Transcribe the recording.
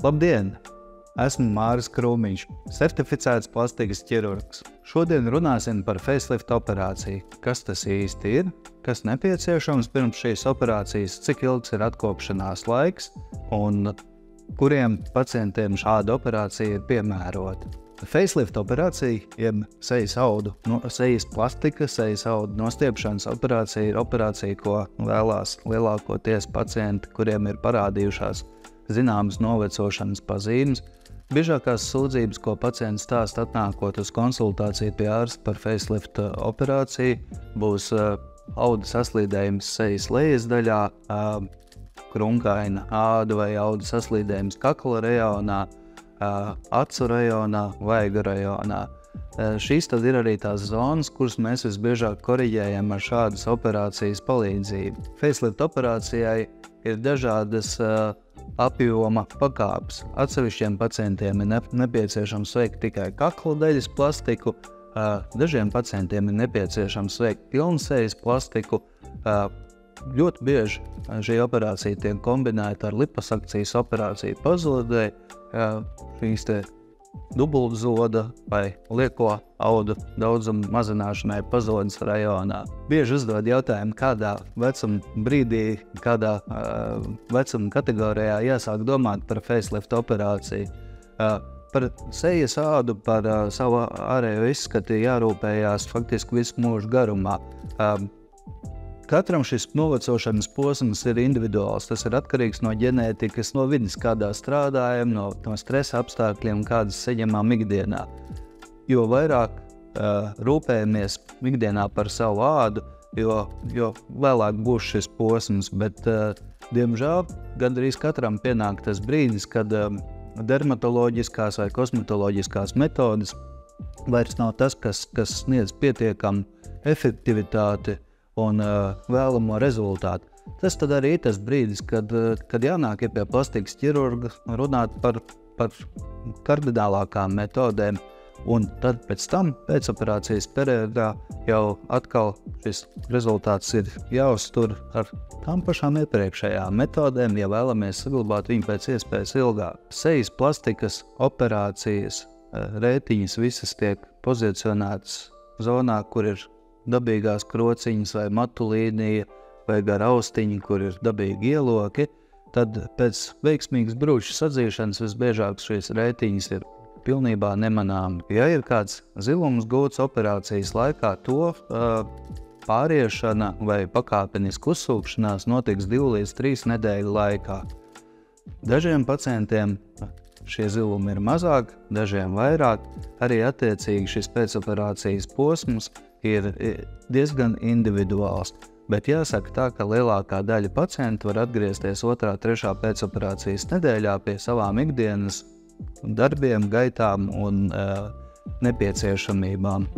Labdien! Esmu Māris Krūmiņš, certificēts plastikas ķirurgs. Šodien runāsim par facelift operāciju. Kas tas īsti ir, kas nepieciešams pirms šīs operācijas, cik ilgs ir atkopšanās laiks un kuriem pacientiem šāda operācija ir piemērota. Facelift operācija, jeb sejas audu, sejas plastika, sejas audu nostiepšanas operācija ir operācija, ko vēlās lielākoties pacienti, kuriem ir parādījušās zināmas novecošanas pazīmes. Biežākās sūdzības, ko pacients stāsta atnākot uz konsultāciju pie ārsta par facelift operāciju, būs audu saslīdējums sejas lejas daļā, krunkaina āda vai audu saslīdējums kakla rajonā, acu rajonā, vaiga rajonā. Šīs tad ir arī tās zonas, kuras mēs visbiežāk koriģējam ar šādas operācijas palīdzību. Facelift operācijai ir dažādas apjoma pakāpes. Atsevišķiem pacientiem ir nepieciešams veikt tikai kakla daļas plastiku, dažiem pacientiem ir nepieciešams veikt pilnsejas plastiku. Ļoti bieži šī operācija tiek kombinēta ar liposakcijas operāciju pazodē, šīs te dubultzoda vai lieko audu daudzumu mazināšanai pazodas rajonā. Bieži uzdod jautājumu, kādā vecuma brīdī, kādā vecuma kategorijā jāsāk domāt par facelift operāciju. Par sejas ādu, par savu ārējo izskatu jārūpējās faktiski visu mūžu garumā. Katram šis novecošanas posms ir individuāls. Tas ir atkarīgs no ģenētikas, no vidas, kādā strādājam, no stresa apstākļiem, kādas saņemam ikdienā. Jo vairāk rūpējamies ikdienā par savu ādu, jo vēlāk būs šis posms, bet diemžēl gandrīz katram pienāk tas brīdis, kad dermatoloģiskās vai kosmetoloģiskās metodes vairs nav tas, kas sniedz pietiekamu efektivitāti un vēlamo rezultātu. Tas tad arī ir tas brīdis, kad jānāk pie plastikas ķirurga runāt par kardinālākām metodēm, un tad pēc tam, pēcoperācijas periodā, jau atkal šis rezultāts ir jāuztur ar tām pašām iepriekšējām metodēm, ja vēlamies saglabāt viņu pēc iespējas ilgāk. Sejas plastikas operācijas rētiņas visas tiek pozicionētas zonā, kur ir dabīgās krociņas vai matu līnija vai gara austiņa, kur ir dabīgi ieloki, tad pēc veiksmīgas brūču sadzīšanas visbiežāk šīs rētiņas ir pilnībā nemanāmi. Ja ir kāds zilums gūts operācijas laikā, to pāriešana vai pakāpeniska uzsūkšanās notiks 2 līdz 3 nedēļu laikā. Dažiem pacientiem šie zilumi ir mazāk, dažiem vairāk, arī attiecīgi šis pēcoperācijas posms ir diezgan individuāls, bet jāsaka tā, ka lielākā daļa pacientu var atgriezties 2., 3. pēcoperācijas nedēļā pie savām ikdienas darbiem, gaitām un nepieciešamībām.